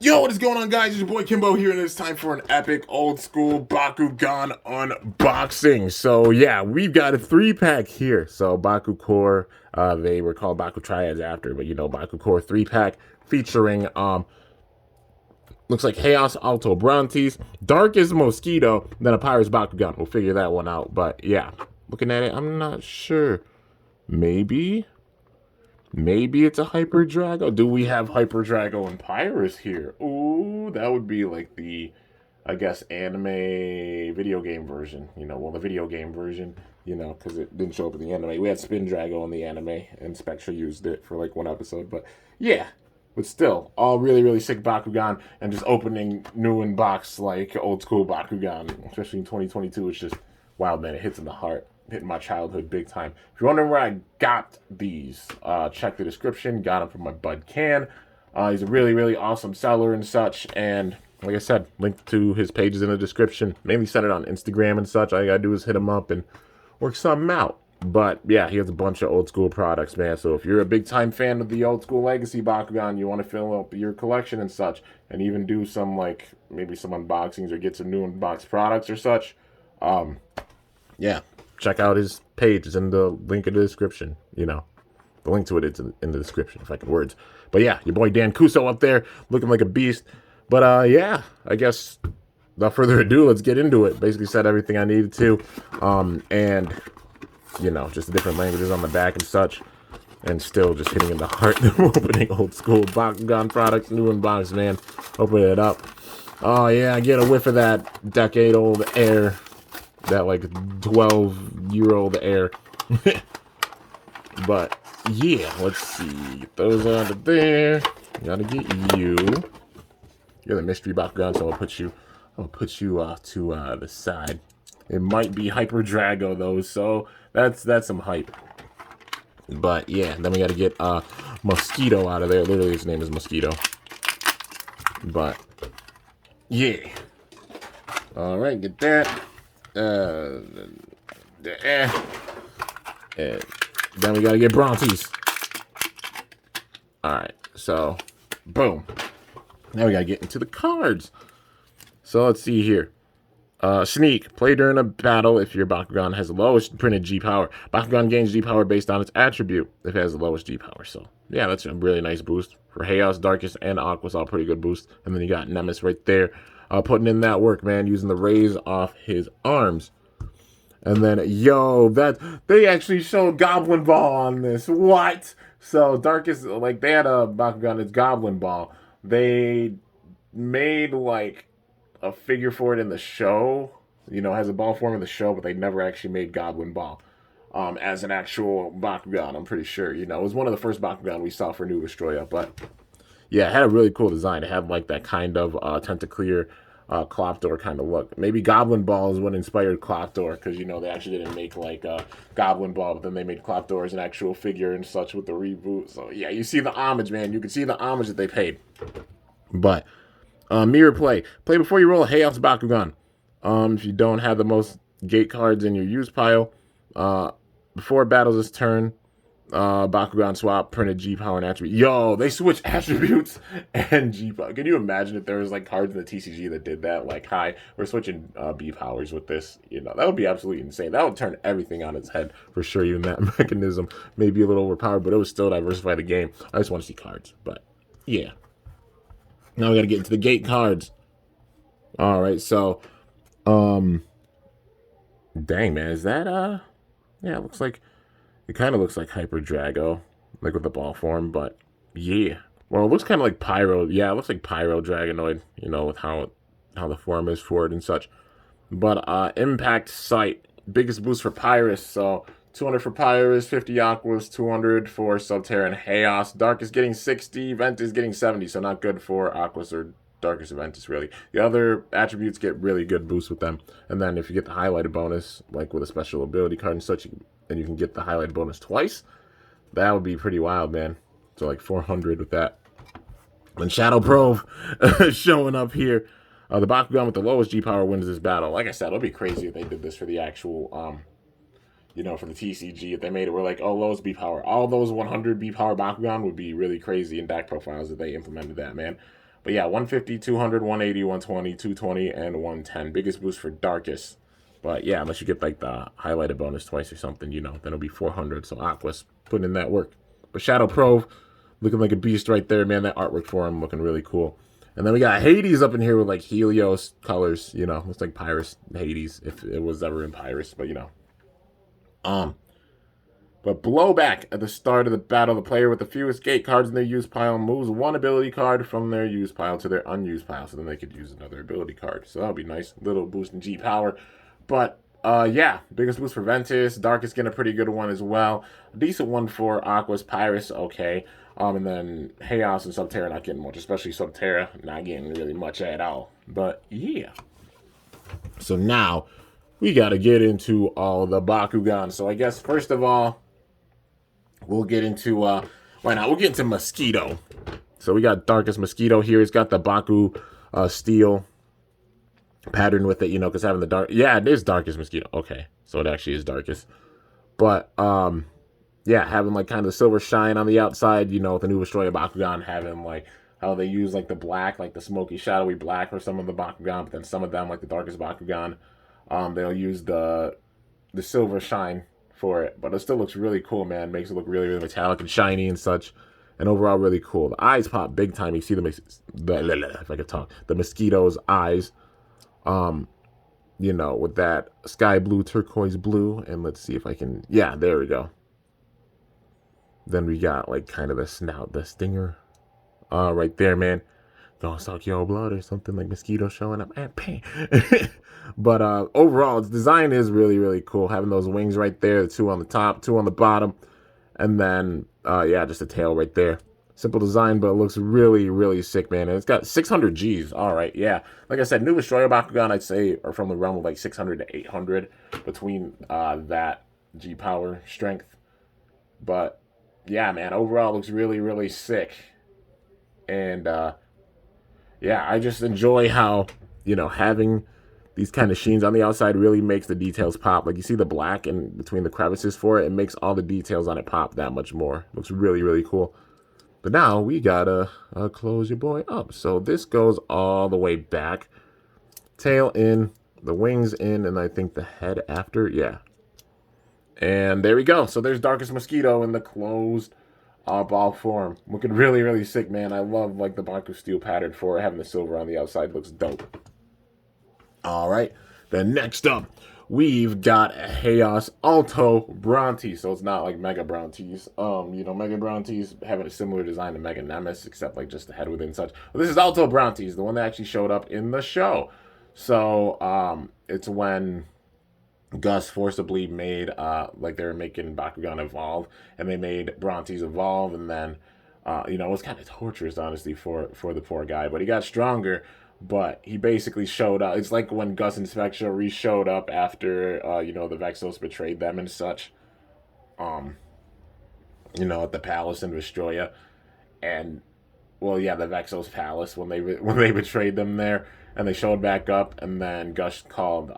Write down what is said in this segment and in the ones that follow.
Yo, what is going on, guys? It's your boy Kimbo here, and it's time for an epic old school Bakugan unboxing. So yeah, we've got a 3-pack here. So Baku Core, they were called Baku Triads after, but Baku Core 3-pack featuring looks like Haos Alto Brontes, Dark is Mosquito, then a Pirate's Bakugan. We'll figure that one out. But yeah, looking at it, I'm not sure. Maybe it's a Hyper Drago. Do we have Hyper Drago and Pyrus here? Ooh, that would be like the, I guess, anime video game version. The video game version, because it didn't show up in the anime. We had Spin Drago in the anime, and Spectra used it for like one episode. But yeah, but still, all really, really sick Bakugan, and just opening new in box like old school Bakugan, especially in 2022. It's just wild, man. It hits in the heart, hitting my childhood big time. If you're wondering where I got these, check the description. Got them from my bud Can. He's a really, really awesome seller and such. And like I said, link to his pages in the description. Mainly send it on Instagram and such. All you gotta do is hit him up and work something out. But yeah, he has a bunch of old school products, man. So if you're a big time fan of the old school Legacy Bakugan, you want to fill up your collection and such, and even do some like maybe some unboxings or get some new unboxed products or such, yeah, check out his page. It's in the link in the description. The link to it is in the description, if I can words. But yeah, your boy Dan Kuso up there looking like a beast. But yeah, I guess without further ado, let's get into it. Basically said everything I needed to. And just the different languages on the back and such. And still just hitting in the heart of opening old school Bakugan products, new in box, man. Open it up. Oh yeah, I get a whiff of that decade-old air. That like 12-year-old air. But yeah, let's see. Get those out of there. Gotta get you. You're the mystery Bakugan, so I'll put you to the side. It might be Hyper Drago though, so that's some hype. But yeah, then we gotta get Mosquito out of there. Literally his name is Mosquito. But yeah. Alright, get that. And then we gotta get Brontes. Alright, so boom. Now we gotta get into the cards. So let's see here. Sneak. Play during a battle if your Bakugan has the lowest printed G power. Bakugan gains G power based on its attribute if it has the lowest G power. So yeah, that's a really nice boost. For Haos, Darkest, and Aqua's all pretty good boost. And then you got Nemesis right there. Putting in that work, man, using the rays off his arms. And then, yo, that they actually showed Goblin Ball on this. What? So Darkest, like, they had a Bakugan, it's Goblin Ball. They made like a figure for it in the show. Has a ball form in the show, but they never actually made Goblin Ball as an actual Bakugan. I'm pretty sure. It was one of the first Bakugan we saw for New Vestroia, but yeah, it had a really cool design. It had like that kind of tentaclear clock door kind of look. Maybe Goblin Ball is what inspired Clock Door, because they actually didn't make like Goblin Ball, but then they made Clock Door as an actual figure and such with the reboot. So yeah, you see the homage, man. You can see the homage that they paid. But mirror play. Play before you roll a Haos Bakugan. If you don't have the most gate cards in your use pile, before it battles this turn, Bakugan swap, printed G power and attribute. Yo, they switch attributes and G power. Can you imagine if there was like cards in the TCG that did that? Like, hi, we're switching B powers with this. That would be absolutely insane. That would turn everything on its head for sure. Even that mechanism may be a little overpowered, but it would still diversify the game. I just want to see cards. But yeah. Now we gotta get into the gate cards. All right, so, dang man, is that yeah, it kind of looks like Hyper Drago, like with the ball form, but yeah. Well, it looks kind of like Pyro. Yeah, it looks like Pyro Dragonoid, with how the form is for it and such. But Impact Sight, biggest boost for Pyrus, so 200 for Pyrus, 50 Aquas, 200 for Subterra and Haos. Dark is getting 60, Vent is getting 70, so not good for Aquas or Darkest Ventus, really. The other attributes get really good boosts with them. And then if you get the highlighted bonus, like with a special ability card and such, and you can get the highlighted bonus twice, that would be pretty wild, man. So like 400 with that. And Shadow Prove showing up here. The Bakugan with the lowest G power wins this battle. Like I said, it'll be crazy if they did this for the actual, for the TCG. If they made it, we're like, oh, lowest B power. All those 100 B power Bakugan would be really crazy in deck profiles if they implemented that, man. But yeah, 150, 200, 180, 120, 220, and 110. Biggest boost for Darkest. But yeah, unless you get like the highlighted bonus twice or something, you know, then it'll be 400. So Aqua's putting in that work. But Shadow Prove, looking like a beast right there, man. That artwork for him looking really cool. And then we got Hades up in here with like Helios colors, you know. Looks like Pyrus Hades, if it was ever in Pyrus, but you know. But blowback at the start of the battle, the player with the fewest gate cards in their use pile moves one ability card from their use pile to their unused pile, so then they could use another ability card. So that'll be nice. Little boost in G power. But yeah, biggest boost for Ventus. Darkest getting a pretty good one as well. A decent one for Aqua's Pyrus, okay. And then Haos and Subterra not getting much, especially Subterra not getting really much at all. But yeah. So now we got to get into all the Bakugan. So I guess first of all, we'll get into why not? We'll get into Mosquito. So we got Darkest Mosquito here. It's got the Baku steel pattern with it, you know, because having the dark, yeah, it is Darkest Mosquito. Okay, so it actually is Darkest. But yeah, having like kind of the silver shine on the outside, you know, with the new Vestroia Bakugan, having like how they use like the black, like the smoky shadowy black for some of the Bakugan, but then some of them, like the Darkest Bakugan, they'll use the silver shine for it, but it still looks really cool, man. Makes it look really, really metallic and shiny and such, and overall really cool. The eyes pop big time. You see if I could talk, the Mosquito's eyes, you know, with that sky blue, turquoise blue, and let's see if I can, yeah, there we go. Then we got like kind of the snout, the stinger, right there, man. Gonna suck your blood or something, like Mosquito showing up. But overall, its design is really, really cool. Having those wings right there, the two on the top, two on the bottom, and then yeah, just a tail right there. Simple design, but it looks really, really sick, man. And it's got 600 Gs. All right, yeah. Like I said, new Vestroia Bakugan, I'd say, are from the realm of like 600 to 800 between that G power strength. But yeah, man, overall looks really, really sick. And yeah, I just enjoy how, you know, having these kind of sheens on the outside really makes the details pop. Like you see the black in between the crevices for it, it makes all the details on it pop that much more. Looks really, really cool. But now we gotta close your boy up. So this goes all the way back. Tail in, the wings in, and I think the head after. Yeah. And there we go. So there's Darkest Mosquito in the closed ball form. Looking really, really sick, man. I love like the Baku steel pattern for it. Having the silver on the outside looks dope. All right. Then next up, we've got Haos Alto Brontes. So it's not like Mega Brontes. You know, Mega Brontes having a similar design to Mega Nemesis, except like just the head within such. Well, this is Alto Brontes, the one that actually showed up in the show. So it's when Gus forcibly made like they were making Bakugan evolve, and they made Brontes evolve, and then you know, it was kind of torturous, honestly, for the poor guy, but he got stronger. But he basically showed up. It's like when Gus and Spectre re-showed up after you know, the Vexos betrayed them and such, you know, at the palace in Vestroia. And well, yeah, the Vexos palace, when they betrayed them there, and they showed back up, and then Gus called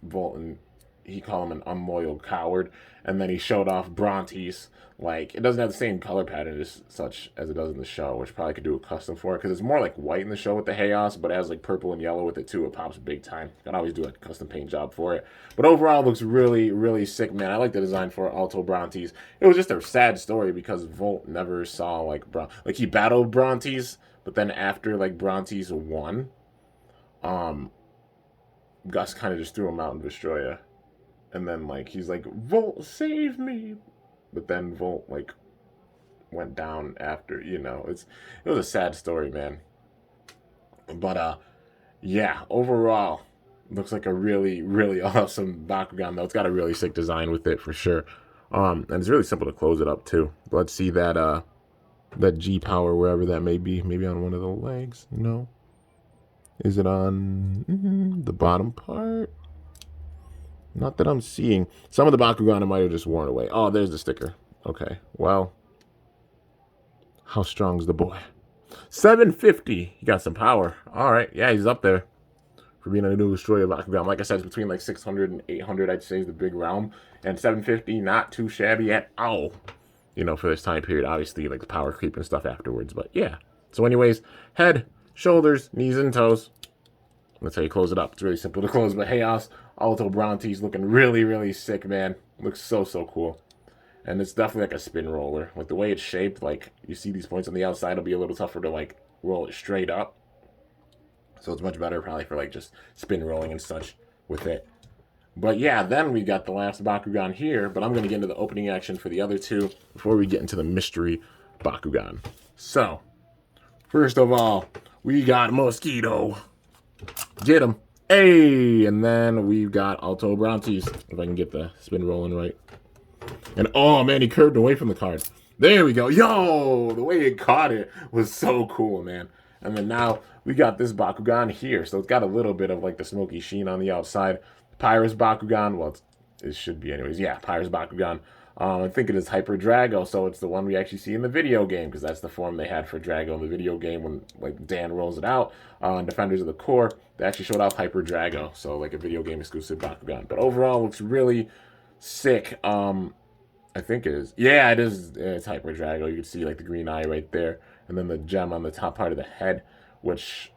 Volt, and he called him an unloyal coward, and then he showed off Brontes. Like, it doesn't have the same color pattern as such as it does in the show, which probably could do a custom for it, because it's more like white in the show with the Haos, but it has like purple and yellow with it too. It pops big time. You can always do like a custom paint job for it. But overall, it looks really, really sick, man. I like the design for Alto Brontes. It was just a sad story because Volt never saw like like he battled Brontes, but then after like Brontes won, Gus kind of just threw him out in Vestroia. And then like he's like, Volt, save me. But then Volt like went down after, you know. It was a sad story, man. But yeah, overall, looks like a really, really awesome Bakugan though. It's got a really sick design with it for sure. And it's really simple to close it up too. Let's see that that G power wherever that may be. Maybe on one of the legs. No. Is it on the bottom part? Not that I'm seeing. Some of the Bakugan I might have just worn away. Oh, there's the sticker. Okay, well. How strong's the boy? 750. He got some power. All right, yeah, he's up there for being a new Vestroia Bakugan. Like I said, it's between like 600 and 800, I'd say, is the big realm. And 750, not too shabby at all. You know, for this time period. Obviously, like the power creep and stuff afterwards. But yeah. So anyways, head, shoulders, knees, and toes. That's how you close it up. It's really simple to close. But Haos Alto Brontes looking really, really sick, man. Looks so, so cool. And it's definitely like a spin roller. Like the way it's shaped, like you see these points on the outside, it'll be a little tougher to like roll it straight up. So it's much better probably for like just spin rolling and such with it. But yeah, then we got the last Bakugan here. But I'm going to get into the opening action for the other two before we get into the mystery Bakugan. So, first of all, we got Mosquito. Get him. Hey! And then we've got Alto Brontes. If I can get the spin rolling right. And oh man, he curved away from the card. There we go. Yo! The way it caught it was so cool, man. And then now we got this Bakugan here. So it's got a little bit of like the smoky sheen on the outside. Pyrus Bakugan. Well, it should be anyways. Yeah, Pyrus Bakugan. I think it is Hyper Drago, so it's the one we actually see in the video game, because that's the form they had for Drago in the video game when like Dan rolls it out on Defenders of the Core. They actually showed off Hyper Drago, so like a video game exclusive Bakugan. But overall, looks really sick. I think it is. Yeah, it is. It's Hyper Drago. You can see like the green eye right there, and then the gem on the top part of the head, which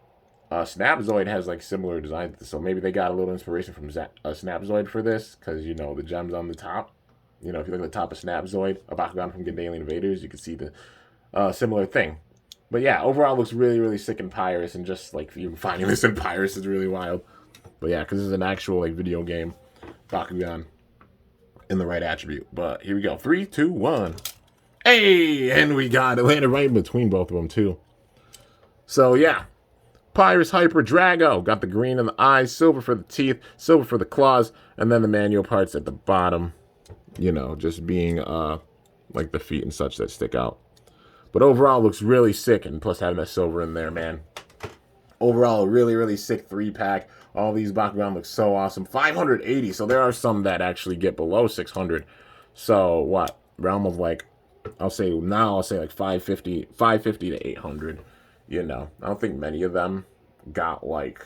Snapzoid has like similar designs. So maybe they got a little inspiration from Snapzoid for this, because you know the gems on the top. You know, if you look at the top of Snapzoid, a Bakugan from Gandalian Invaders, you can see the similar thing. But yeah, overall looks really, really sick in Pyrus, and just like even finding this in Pyrus is really wild. But yeah, because this is an actual like video game Bakugan in the right attribute. But here we go. 3, 2, 1. Hey! And we got it. Landed right in between both of them, too. So yeah. Pyrus Hyper Drago. Got the green in the eyes, silver for the teeth, silver for the claws, and then the manual parts at the bottom. You know, just being like the feet and such that stick out. But overall, looks really sick, and plus having that silver in there, man. Overall, a really, really sick 3-pack. All these Bakugan look so awesome. 580, so there are some that actually get below 600. So, what? Realm of like, I'll say like 550 to 800. You know, I don't think many of them got like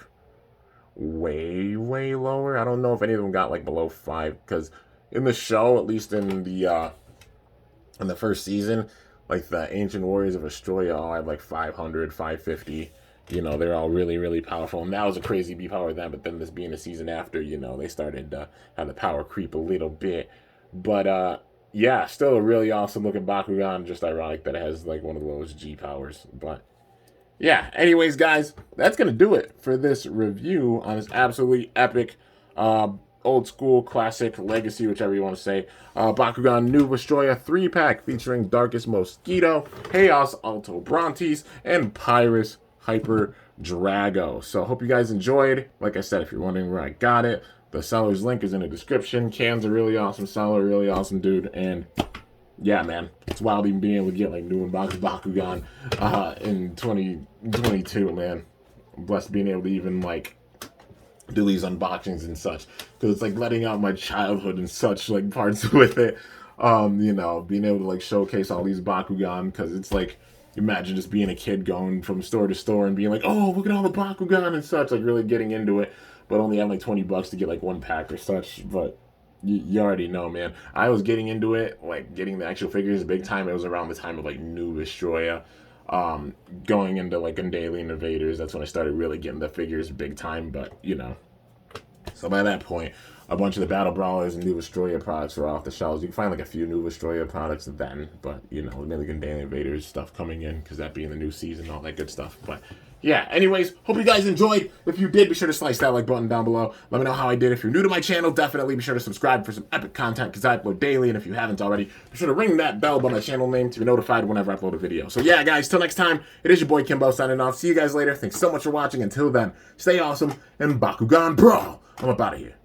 way, way lower. I don't know if any of them got like below 5, because in the show, at least in the first season, like the Ancient Warriors of Vestroia all had like 500, 550. You know, they're all really, really powerful. And that was a crazy B power then, but then this being a season after, you know, they started to have the power creep a little bit. But yeah, still a really awesome looking Bakugan. Just ironic that it has like one of the lowest G powers. But yeah, anyways, guys, that's going to do it for this review on this absolutely epic old school, classic, legacy, whichever you want to say, Bakugan New Vestroia 3-pack featuring Darkest Mosquito, Haos Alto Brontes, and Pyrus Hyper Drago. So hope you guys enjoyed. Like I said, if you're wondering where I got it, the seller's link is in the description. Can's a really awesome seller, really awesome dude, and yeah, man, it's wild even being able to get like new unboxed Bakugan in 2022, man. I'm blessed being able to even like do these unboxings and such, because it's like letting out my childhood and such like parts with it. You know, being able to like showcase all these Bakugan, because it's like, imagine just being a kid going from store to store and being like, oh, look at all the Bakugan and such, like really getting into it, but only having like $20 to get like 1 pack or such. But you already know, man. I was getting into it, like getting the actual figures big time. It was around the time of like New Vestroia, going into like Gandalian Invaders. That's when I started really getting the figures big time. But you know, so by that point, a bunch of the Battle Brawlers and New Vestroia products were off the shelves. You can find like a few New Vestroia products then, but you know, mainly Gandalian Invaders stuff coming in, because that being the new season, all that good stuff. But yeah, anyways, hope you guys enjoyed. If you did, be sure to slice that like button down below. Let me know how I did. If you're new to my channel, definitely be sure to subscribe for some epic content, because I upload daily. And if you haven't already, be sure to ring that bell by my channel name to be notified whenever I upload a video. So yeah, guys, till next time, it is your boy Kimbo signing off. See you guys later. Thanks so much for watching. Until then, stay awesome and Bakugan Brawl. I'm up out of here.